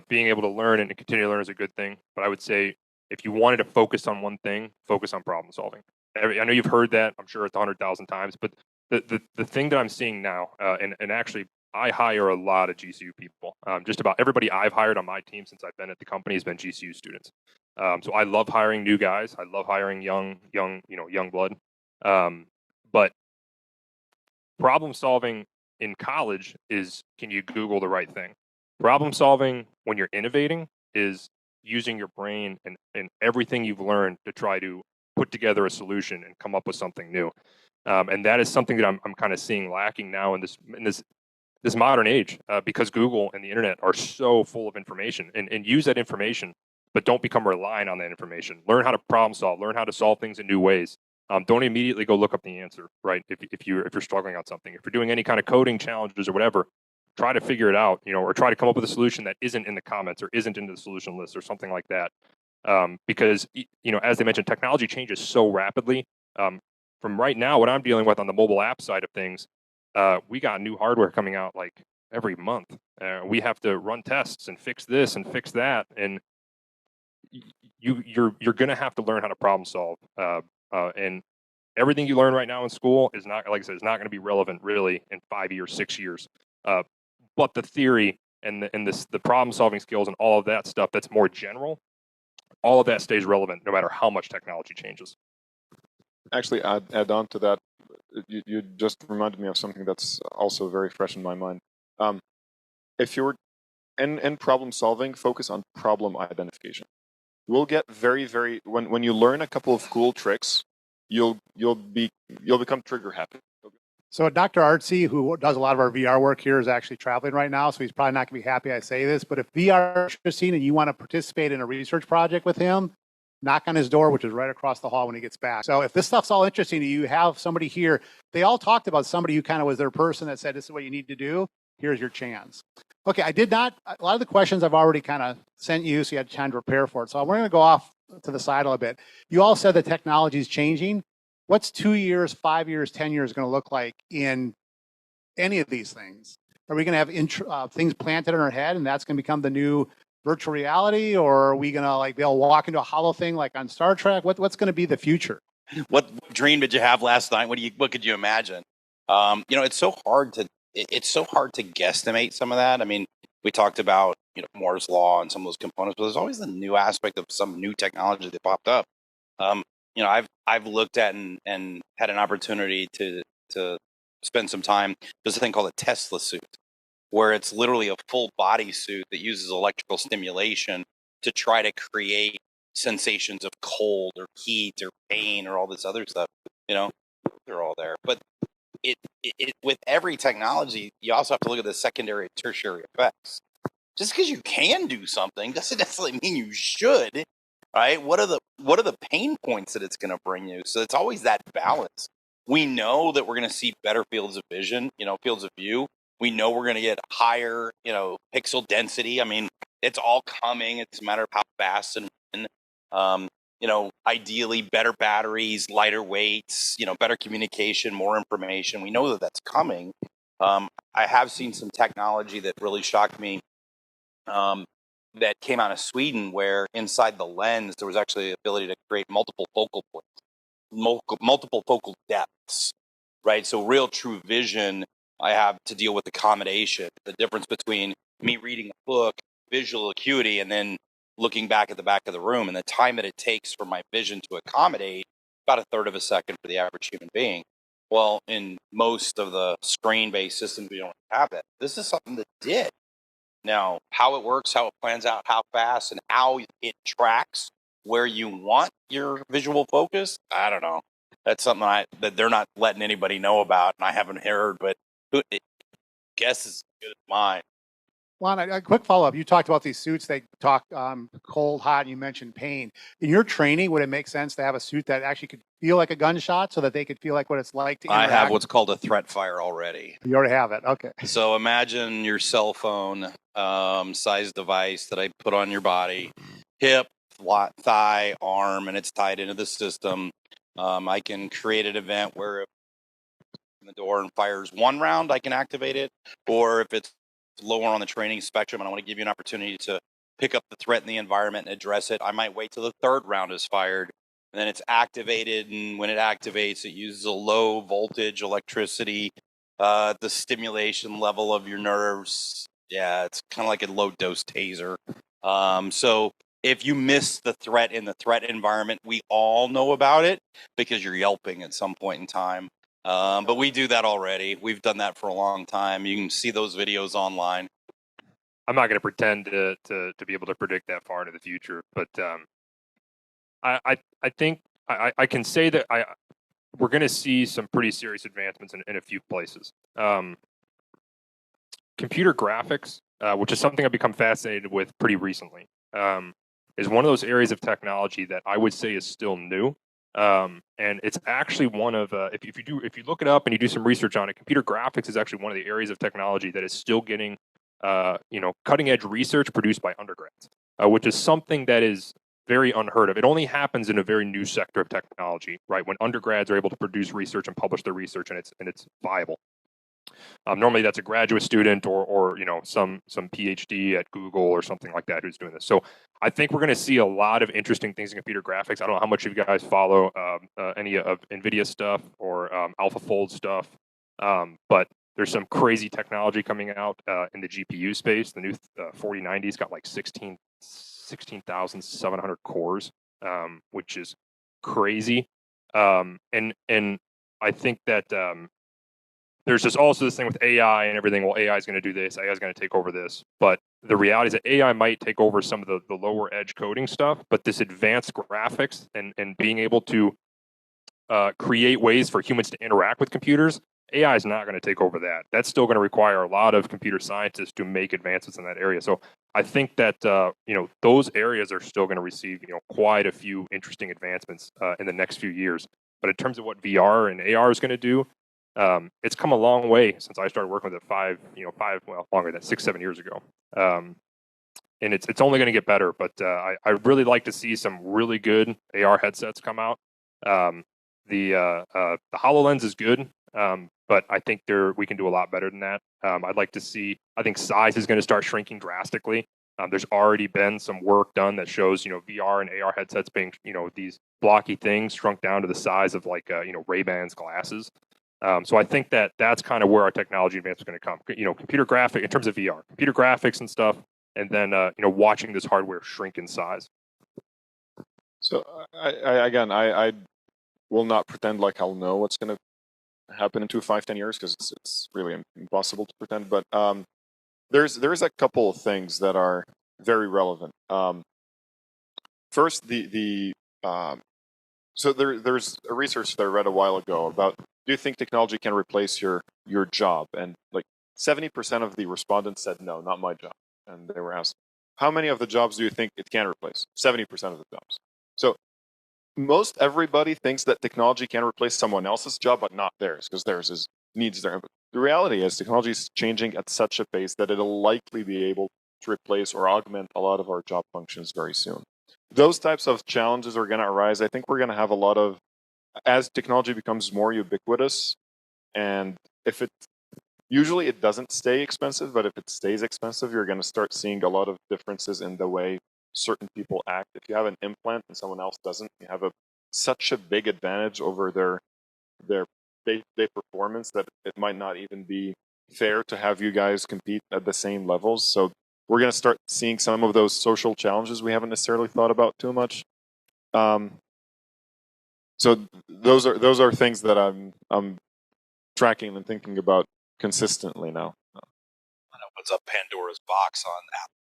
being able to learn and continue to learn is a good thing. But I would say if you wanted to focus on one thing, focus on problem solving. I know you've heard that, I'm sure it's 100,000 times, but the thing that I'm seeing now, and actually I hire a lot of GCU people. Just about everybody I've hired on my team since I've been at the company has been GCU students. So I love hiring new guys. I love hiring young blood. But problem solving in college is, can you Google the right thing? Problem solving when you're innovating is using your brain and everything you've learned to try to put together a solution and come up with something new. And that is something that I'm kind of seeing lacking now in this modern age, because Google and the internet are so full of information, and use that information, but don't become reliant on that information. Learn how to problem solve, learn how to solve things in new ways. Don't immediately go look up the answer, right? If you're struggling on something, if you're doing any kind of coding challenges or whatever, try to figure it out, or try to come up with a solution that isn't in the comments or isn't in the solution list or something like that. Because, as they mentioned, technology changes so rapidly. From right now, what I'm dealing with on the mobile app side of things, we got new hardware coming out like every month. We have to run tests and fix this and fix that, and you're going to have to learn how to problem solve. And everything you learn right now in school is not, like I said, is not going to be relevant really in 5 years, 6 years. But the theory and the problem solving skills and all of that stuff that's more general, all of that stays relevant no matter how much technology changes. Actually, add on to that. You just reminded me of something that's also very fresh in my mind. If you're in problem solving, focus on problem identification. We'll get very, very when you learn a couple of cool tricks, you'll become trigger happy. So Dr. Artsy, who does a lot of our VR work here, is actually traveling right now, so he's probably not going to be happy I say this, but if VR is interesting and you want to participate in a research project with him, knock on his door, which is right across the hall when he gets back. So if this stuff's all interesting to you, you have somebody here. They all talked about somebody who kind of was their person that said, this is what you need to do. Here's your chance. Okay, a lot of the questions I've already kind of sent you, so you had time to prepare for it. So we're going to go off to the side a little bit. You all said the technology is changing. What's 2 years, 5 years, 10 years going to look like in any of these things? Are we going to have things planted in our head and that's going to become the new virtual reality, or are we going to be able to walk into a hollow thing like on Star Trek? What's going to be the future? What dream did you have last night? What could you imagine? It's so hard to guesstimate some of that. I mean, we talked about Moore's law and some of those components, but there's always the new aspect of some new technology that popped up. I've looked at and had an opportunity to spend some time. There's a thing called a Tesla suit, where it's literally a full body suit that uses electrical stimulation to try to create sensations of cold or heat or pain or all this other stuff. They're all there. But it with every technology, you also have to look at the secondary and tertiary effects. Just because you can do something doesn't necessarily mean you should. Right? What are the pain points that it's going to bring you? So it's always that balance. We know that we're going to see better fields of vision, fields of view. We know we're going to get higher, pixel density. I mean, it's all coming. It's a matter of how fast and when. Ideally better batteries, lighter weights, better communication, more information. We know that that's coming. I have seen some technology that really shocked me. That came out of Sweden, where inside the lens there was actually the ability to create multiple focal points, multiple focal depths, right? So real true vision, I have to deal with accommodation, the difference between me reading a book, visual acuity, and then looking back at the back of the room, and the time that it takes for my vision to accommodate, about a third of a second for the average human being. Well, in most of the screen-based systems, we don't have that. This is something that did. Now, how it works, how it plans out, how fast, and how it tracks where you want your visual focus, I don't know. That's something that they're not letting anybody know about, and I haven't heard, but guess is as good as mine. Lon, a quick follow-up. You talked about these suits. They talk cold, hot, and you mentioned pain. In your training, would it make sense to have a suit that actually could feel like a gunshot so that they could feel like what it's like to I interact? have what's called a threat fire already. You already have it. Okay. So imagine your cell phone size device that I put on your body, hip, thigh, arm, and it's tied into the system. I can create an event where if the door and fires one round, I can activate it. Or if it's lower on the training spectrum and I want to give you an opportunity to pick up the threat in the environment and address it, I might wait till the third round is fired. And then it's activated. And when it activates, it uses a low voltage electricity, the stimulation level of your nerves. Yeah, it's kind of like a low dose taser. So if you miss the threat in the threat environment, we all know about it because you're yelping at some point in time. But we do that already. We've done that for a long time. You can see those videos online. I'm not going to pretend to be able to predict that far into the future, but I think I can say that we're going to see some pretty serious advancements in a few places. Computer graphics, which is something I've become fascinated with pretty recently, is one of those areas of technology that I would say is still new. And it's actually one of if you look it up and you do some research on it, computer graphics is actually one of the areas of technology that is still getting cutting edge research produced by undergrads, which is something that is very unheard of. It only happens in a very new sector of technology, right? When undergrads are able to produce research and publish their research and it's viable. Normally that's a graduate student or some PhD at Google or something like that who's doing this. So I think we're going to see a lot of interesting things in computer graphics. I don't know how much of you guys follow any of NVIDIA stuff or AlphaFold stuff, but there's some crazy technology coming out in the GPU space. The new 4090's got like 16,700 cores, which is crazy. And I think that there's just also this thing with AI and everything. Well, AI is going to do this. AI is going to take over this. But the reality is that AI might take over some of the lower edge coding stuff. But this advanced graphics and being able to create ways for humans to interact with computers, AI is not going to take over that. That's still going to require a lot of computer scientists to make advances in that area. So I think that those areas are still going to receive quite a few interesting advancements in the next few years. But in terms of what VR and AR is going to do, it's come a long way since I started working with it longer than 6-7 years ago. And it's only going to get better, but I really like to see some really good AR headsets come out. The HoloLens is good, but I think we can do a lot better than that. I'd like to see, I think size is going to start shrinking drastically. There's already been some work done that shows, VR and AR headsets being, these blocky things shrunk down to the size of like, Ray-Ban's glasses. So I think that's kind of where our technology advance is going to come. Computer graphic in terms of VR, computer graphics and stuff, and then watching this hardware shrink in size. So I will not pretend like I'll know what's going to happen in 5-10 years because it's really impossible to pretend. But there's a couple of things that are very relevant. First, so there's a research that I read a while ago about, do you think technology can replace your job? And like 70% of the respondents said, no, not my job. And they were asked, how many of the jobs do you think it can replace? 70% of the jobs. So most everybody thinks that technology can replace someone else's job, but not theirs, because theirs needs their input. The reality is technology is changing at such a pace that it'll likely be able to replace or augment a lot of our job functions very soon. Those types of challenges are going to arise. I think we're going to have a lot of, as technology becomes more ubiquitous, and usually it doesn't stay expensive, but if it stays expensive, you're going to start seeing a lot of differences in the way certain people act. If you have an implant and someone else doesn't, you have such a big advantage over their day-to-day performance that it might not even be fair to have you guys compete at the same levels. So we're going to start seeing some of those social challenges we haven't necessarily thought about too much. So those are things that I'm tracking and thinking about consistently now. Opens up Pandora's box on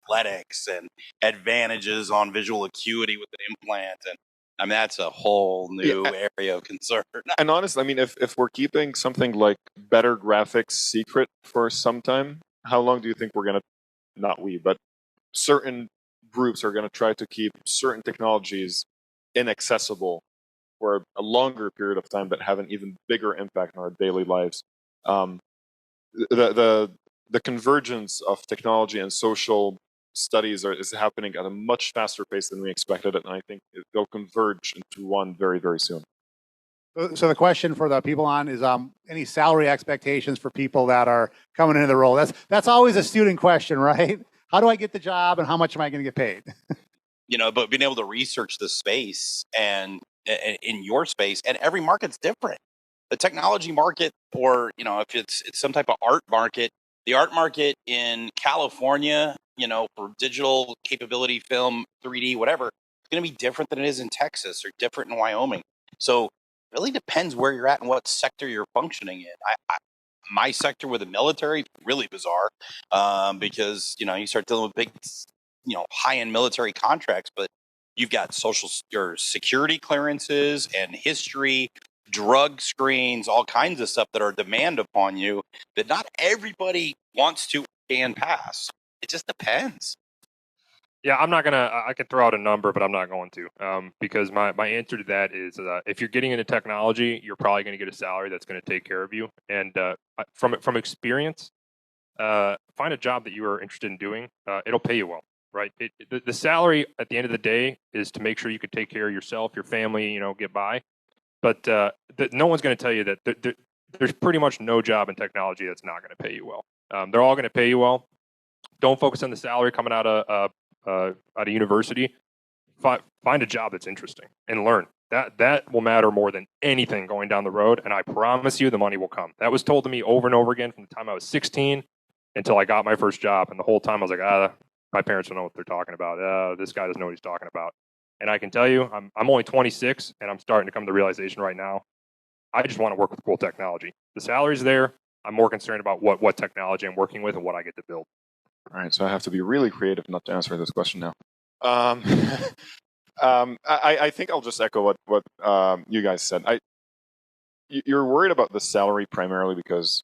athletics and advantages on visual acuity with an implant, and I mean that's a whole new area of concern. And honestly, I mean, if we're keeping something like better graphics secret for some time, how long do you think we're gonna not we, but certain groups are going to try to keep certain technologies inaccessible for a longer period of time that have an even bigger impact on our daily lives. Um, the convergence of technology and social studies is happening at a much faster pace than we expected it, and I think they'll converge into one very, very soon. So the question for the people on is any salary expectations for people that are coming into the role? That's always a student question, right? How do I get the job and how much am I going to get paid? But being able to research the space and in your space, and every market's different. The technology market, or if it's some type of art market, the art market in California, for digital capability, film, 3D, whatever, it's going to be different than it is in Texas or different in Wyoming. So it really depends where you're at and what sector you're functioning in. My sector with the military, really bizarre, because you start dealing with big, high-end military contracts, but you've got social or security clearances and history, drug screens, all kinds of stuff that are demand upon you that not everybody wants to and pass. It just depends. Yeah, I'm not gonna. I can throw out a number, but I'm not going to, because my answer to that is if you're getting into technology, you're probably going to get a salary that's going to take care of you. And from experience, find a job that you are interested in doing. It'll pay you well, right? The salary at the end of the day is to make sure you can take care of yourself, your family, get by. But no one's going to tell you that there's pretty much no job in technology that's not going to pay you well. They're all going to pay you well. Don't focus on the salary coming out of university. Find a job that's interesting and learn. That will matter more than anything going down the road. And I promise you, the money will come. That was told to me over and over again from the time I was 16 until I got my first job. And the whole time I was like, my parents don't know what they're talking about. This guy doesn't know what he's talking about. And I can tell you, I'm only 26, and I'm starting to come to the realization right now. I just want to work with cool technology. The salary's there. I'm more concerned about what technology I'm working with and what I get to build. All right, so I have to be really creative not to answer this question now. I think I'll just echo what you guys said. You're worried about the salary primarily because,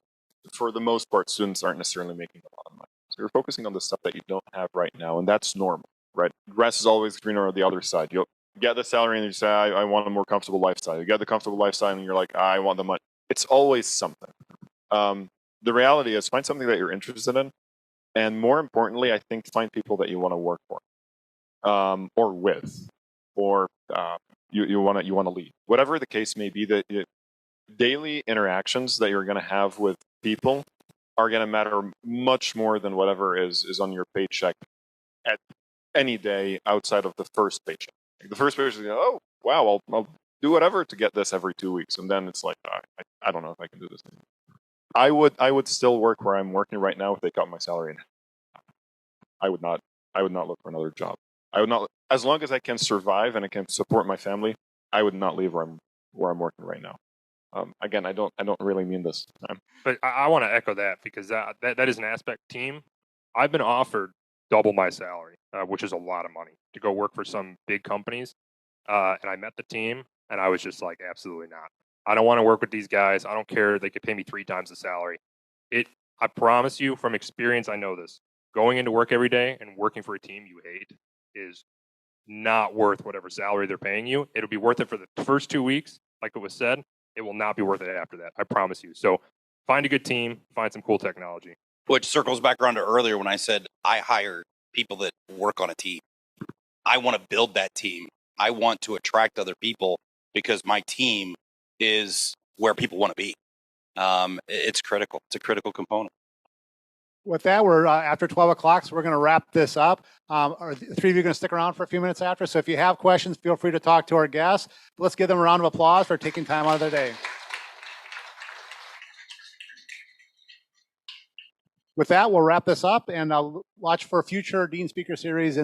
for the most part, students aren't necessarily making a lot of money. So you're focusing on the stuff that you don't have right now, and that's normal, right? Grass is always greener on the other side. You'll get the salary and you say, I want a more comfortable lifestyle. You get the comfortable lifestyle and you're like, I want the money. It's always something. The reality is, find something that you're interested in. And more importantly, I think find people that you want to work for, or with, or you want to lead. Whatever the case may be, the daily interactions that you're going to have with people are going to matter much more than whatever is on your paycheck at any day outside of the first paycheck. The first paycheck is, oh wow, I'll do whatever to get this every 2 weeks, and then it's like, I don't know if I can do this anymore. I would still work where I'm working right now if they cut my salary in half. I would not look for another job. I would not, as long as I can survive and I can support my family, I would not leave where I'm working right now. Again, I don't really mean this. But I want to echo that because that is an aspect team. I've been offered double my salary, which is a lot of money, to go work for some big companies. And I met the team and I was just like, absolutely not. I don't want to work with these guys. I don't care. They could pay me 3 times the salary. I promise you from experience, I know this. Going into work every day and working for a team you hate is not worth whatever salary they're paying you. It'll be worth it for the first 2 weeks, like it was said. It will not be worth it after that. I promise you. So find a good team, find some cool technology. Which circles back around to earlier when I said I hire people that work on a team. I want to build that team. I want to attract other people because my team is where people want to be. It's critical. It's a critical component. With that, we're after 12 o'clock, so we're going to wrap this up. Are the 3 of you going to stick around for a few minutes after? So if you have questions, feel free to talk to our guests. Let's give them a round of applause for taking time out of their day. With that, we'll wrap this up and watch for future Dean Speaker Series in